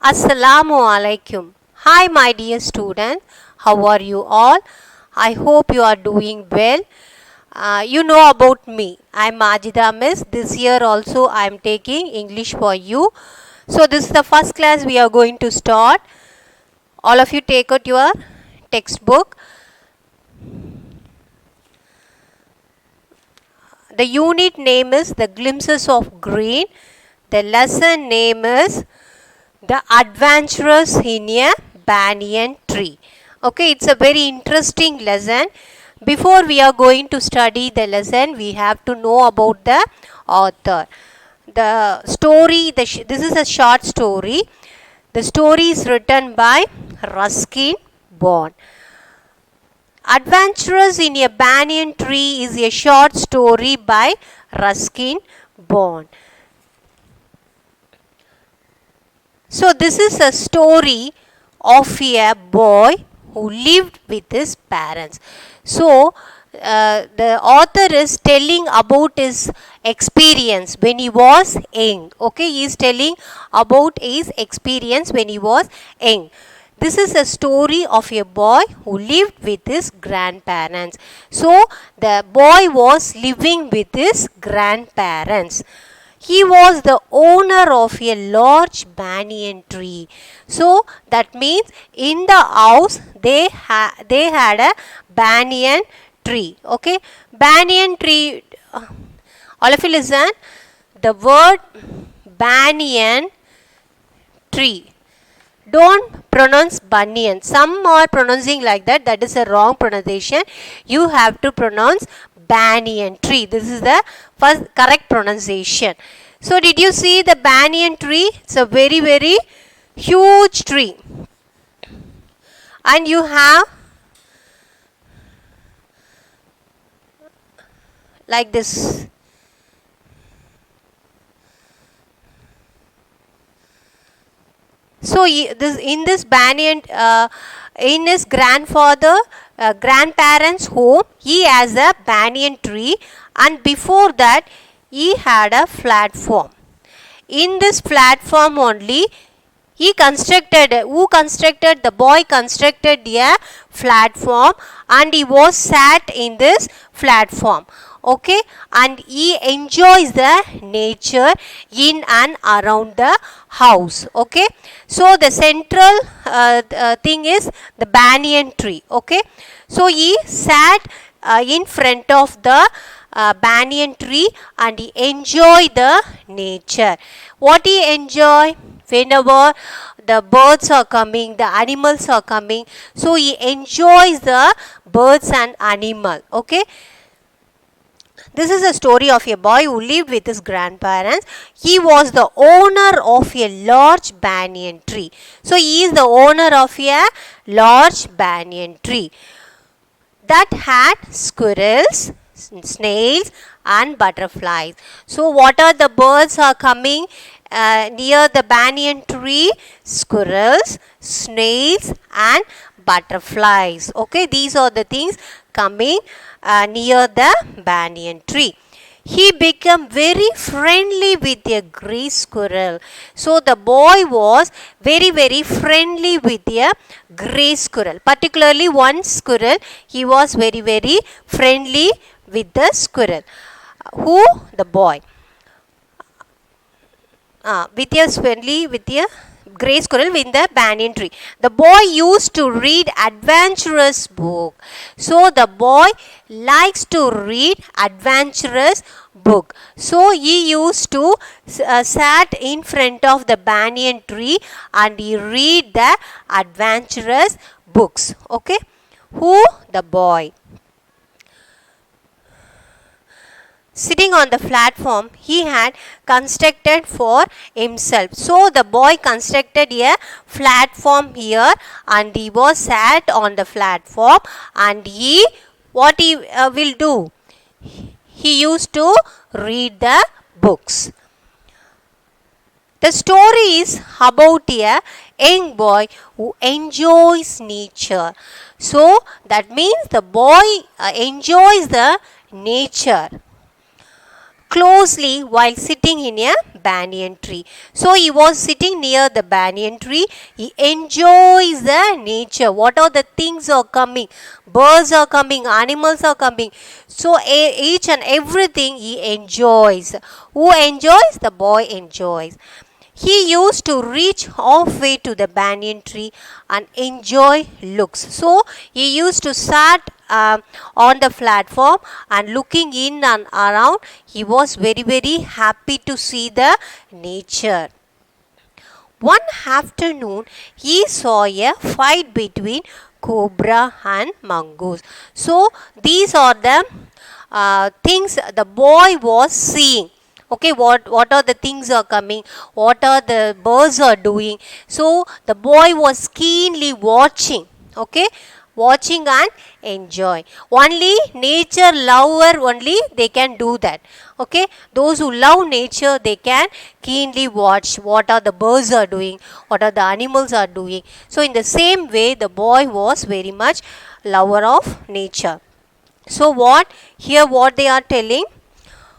Assalamu alaikum. Hi, my dear student. How are you all? I hope you are doing well. You know about me. I am Majida Miss. This year also I am taking English for you. So this is the first class we are going to start. All of you take out your textbook. The unit name is The Glimpses of Green. The lesson name is The Adventurers in a Banyan Tree. Okay, it's a very interesting lesson. Before we are going to study the lesson, we have to know about the author. The story, this is a short story. The story is written by Ruskin Bond. Adventurers in a Banyan Tree is a short story by Ruskin Bond. So this is a story of a boy who lived with his parents. So the author is telling about his experience when he was young. Okay, he is telling about his experience when he was young. This is a story of a boy who lived with his grandparents. So the boy was living with his grandparents. He was the owner of a large banyan tree. So that means in the house they had a banyan tree. Okay, banyan tree. All of you listen. The word banyan tree. Don't pronounce banyan. Some are pronouncing like that. That is a wrong pronunciation. You have to pronounce banyan tree. This is the first correct pronunciation. So did you see the banyan tree? It's a very, very huge tree. And you have like this. So in this banyan, in his grandparents' home, he has a banyan tree, and before that, he had a platform. In this platform only, the boy constructed a platform, and he was sat in this platform. Okay, and he enjoys the nature in and around the house. Okay, so the central thing is the banyan tree. Okay, so he sat in front of the banyan tree and he enjoyed the nature. What he enjoy? Whenever the birds are coming, the animals are coming, so he enjoys the birds and animal. Okay, this is a story of a boy who lived with his grandparents. He was the owner of a large banyan tree. So he is the owner of a large banyan tree that had squirrels, snails and butterflies. So what are the birds are coming near the banyan tree? Squirrels, snails and butterflies. Okay, these are the things coming near the banyan tree. He became very friendly with a gray squirrel. So the boy was very, very friendly with a gray squirrel. Particularly one squirrel, he was very, very friendly with the squirrel. Who? The boy. With a gray squirrel in the banyan tree. The boy used to read adventurous book. So the boy likes to read adventurous book. So he used to sat in front of the banyan tree and he read the adventurous books. Okay, who? The boy. Sitting on the platform, he had constructed for himself. So the boy constructed a platform here and he was sat on the platform and what he will do? He used to read the books. The story is about a young boy who enjoys nature. So that means the boy enjoys the nature. closely while sitting in a banyan tree. So he was sitting near the banyan tree. He enjoys the nature. What are the things are coming? Birds are coming, animals are coming. So each and everything he enjoys. Who enjoys? The boy enjoys. He used to reach halfway to the banyan tree and enjoy looks. So he used to sat on the platform and looking in and around. He was very happy to see the nature. One afternoon, he saw a fight between cobra and mongoose. So these are the things the boy was seeing. Okay, what are the things are coming, what are the birds are doing. So the boy was keenly watching. Okay, watching and enjoy. Only nature lover only they can do that. Okay, those who love nature, they can keenly watch what are the birds are doing, what are the animals are doing. So in the same way, the boy was very much lover of nature. So what they are telling,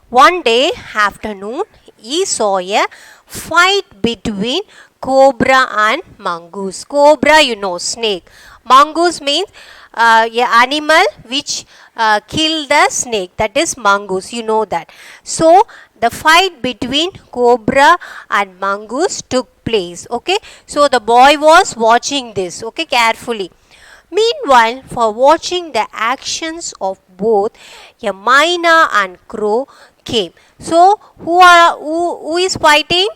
one day afternoon, he saw a fight between cobra and mongoose. Cobra, snake. Mongoose means an animal which kill the snake. That is mongoose. You know that. So the fight between cobra and mongoose took place. Okay. So the boy was watching this. Okay, carefully. Meanwhile, for watching the actions of both, a myna and crow came. So who is fighting?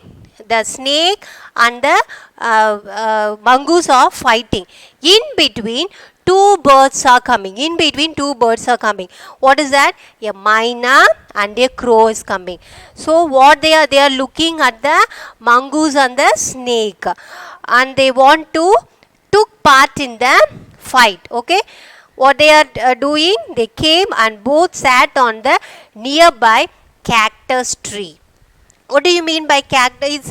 The snake and the mongoose are fighting. In between, two birds are coming. What is that? A myna and a crow is coming. So what they are looking at the mongoose and the snake, and they want to took part in the fight. Okay, what they are doing? They came and both sat on the nearby cactus tree. What do you mean by cactus?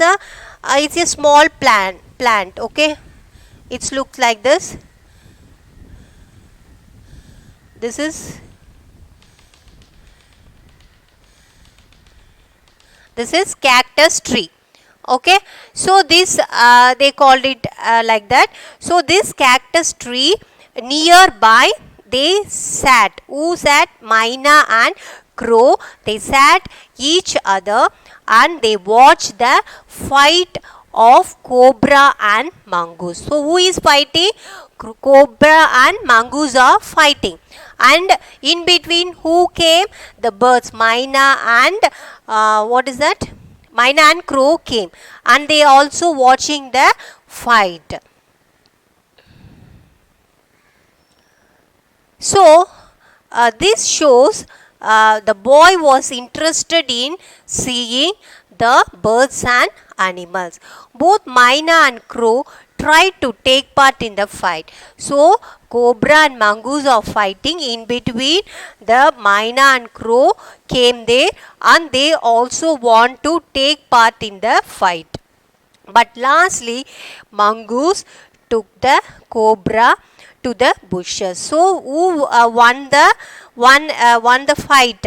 It's a small plant. Okay, it looks like this. This is cactus tree. Okay, so this they called it like that. So this cactus tree nearby, they sat. Who sat? Myna and crow. They sat each other and they watched the fight of cobra and mongoose. So who is fighting? Cobra and mongoose are fighting. And in between, who came? The birds, myna and what is that? Myna and crow came, and they also watching the fight. So this shows the boy was interested in seeing the birds and animals. Both myna and crow tried to take part in the fight. So cobra and mongoose are fighting. In between, the myna and crow came there and they also want to take part in the fight. But lastly, mongoose took the cobra to the bushes. So who won the fight?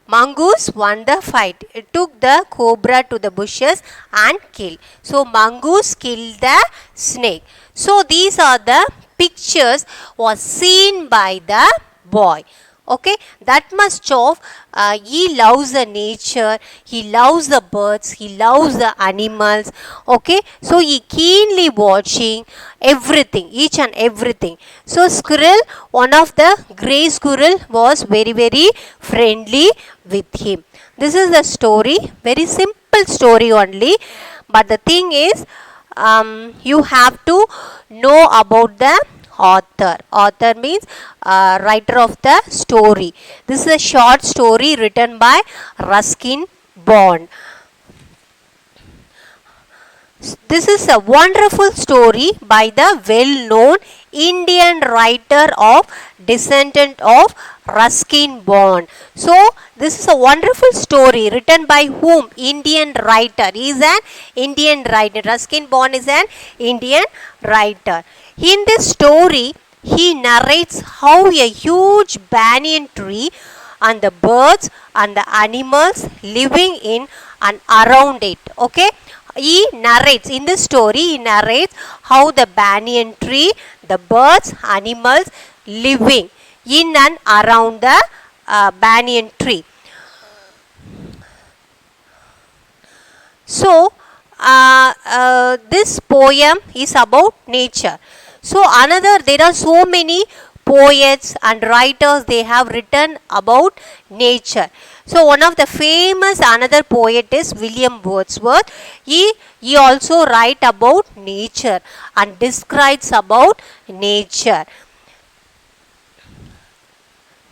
Mongoose won the fight. It took the cobra to the bushes and killed. So mongoose killed the snake. So these are the pictures was seen by the boy. Okay, that much of he loves the nature, he loves the birds, he loves the animals. Okay, so he keenly watching everything, each and everything. So squirrel, one of the grey squirrel was very friendly with him. This is the story, very simple story only. But the thing is, you have to know about the author. Author means writer of the story. This is a short story written by Ruskin Bond. This is a wonderful story by the well-known Indian writer of descendant of Ruskin Bond. So this is a wonderful story written by whom? Indian writer. He is an Indian writer. Ruskin Bond is an Indian writer. In this story, he narrates how a huge banyan tree and the birds and the animals living in and around it. Okay, he narrates in the story, he narrates how the banyan tree, the birds, animals living in and around the banyan tree. So this poem is about nature. So there are so many poets and writers, they have written about nature. So one of the famous another poet is William Wordsworth. He also write about nature and describes about nature.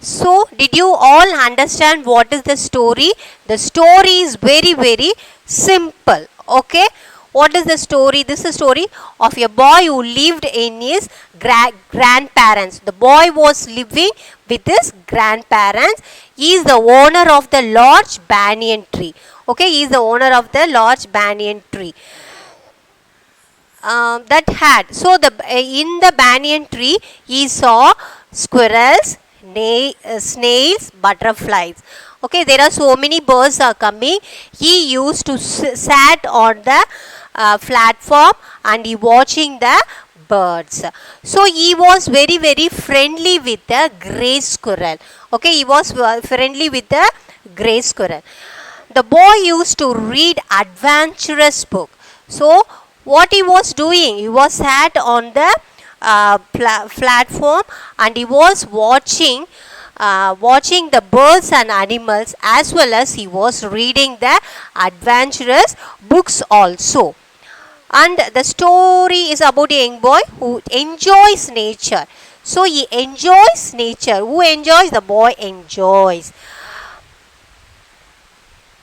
So did you all understand what is the story? The story is very simple. Okay, what is the story? This is a story of a boy who lived in his grandparents. The boy was living with his grandparents. He is the owner of the large banyan tree. Okay, he is the owner of the large banyan tree. That had, so in the banyan tree he saw squirrels, snails, butterflies. Okay, there are so many birds are coming. He used to sat on the platform and he watching the birds. So he was very friendly with the grey squirrel. Okay, he was friendly with the grey squirrel. The boy used to read adventurous book. So what he was doing, he was sat on the platform and he was watching the birds and animals, as well as he was reading the adventurous books also. And the story is about a young boy who enjoys nature. So he enjoys nature. Who enjoys? The boy enjoys.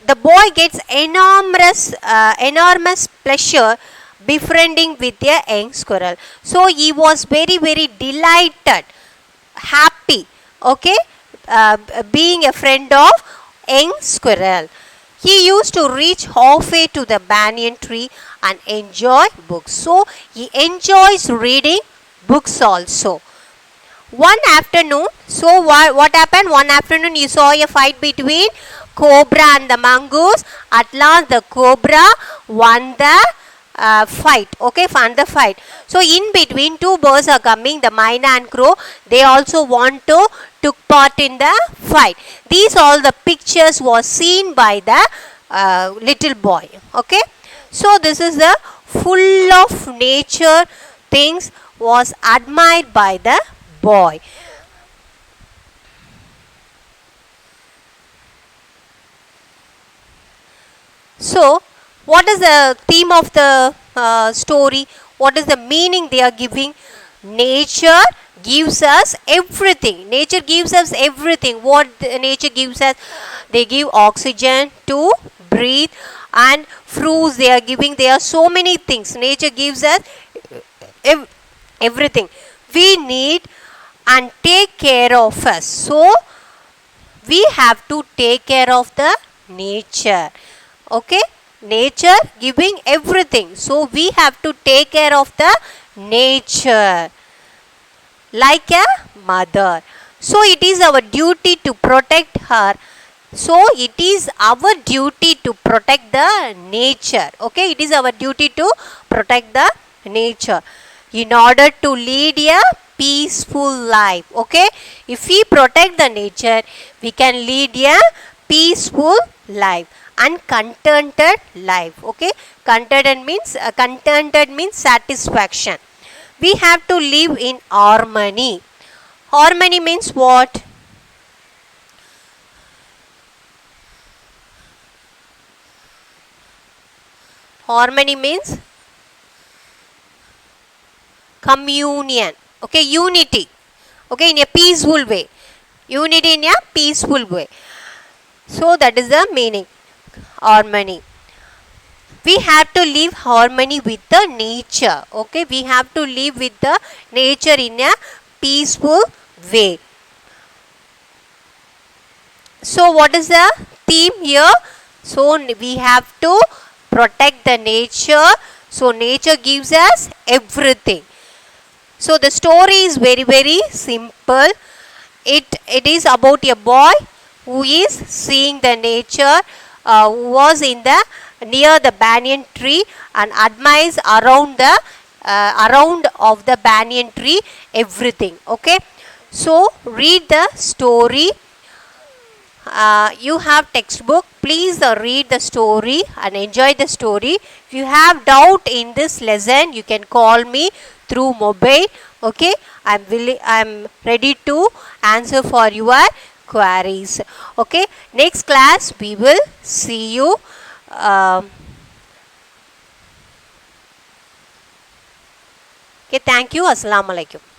The boy gets enormous pleasure befriending with a young squirrel. So he was very delighted, happy, okay, being a friend of young squirrel. He used to reach halfway to the banyan tree and enjoy books. So he enjoys reading books also. One afternoon, so what happened? One afternoon he saw a fight between cobra and the mongoose. At last the cobra won the fight. Okay, won the fight. So in between, two birds are coming, the myna and crow. They also want to took part in the fight. These all the pictures was seen by the little boy. Okay, so this is the full of nature things was admired by the boy. So what is the theme of the story? What is the meaning they are giving? Nature gives us everything. Nature gives us everything. What nature gives us? They give oxygen to breathe, and fruits they are giving. There are so many things. Nature gives us everything we need and take care of us. So we have to take care of the nature. Okay, nature giving everything, so we have to take care of the nature like a mother. So it is our duty to protect her. So it is our duty to protect the nature. Okay, it is our duty to protect the nature in order to lead a peaceful life. Okay, if we protect the nature, we can lead a peaceful life and contented life. Okay, contented means satisfaction. We have to live in harmony. Harmony means what? Harmony means communion. Okay, unity. Okay, in a peaceful way. Unity in a peaceful way. So that is the meaning. Harmony. We have to live harmony with the nature. Okay, we have to live with the nature in a peaceful way. So what is the theme here? So we have to protect the nature. So nature gives us everything. So the story is very simple. It is about a boy who is seeing the nature, who was in the near the banyan tree and admires around the around of the banyan tree everything. Okay, so read the story. You have textbook, please read the story and enjoy the story. If you have doubt in this lesson, you can call me through mobile. Okay, I'm ready to answer for your queries. Okay, next class we will see you. Okay, thank you. Assalamu alaikum.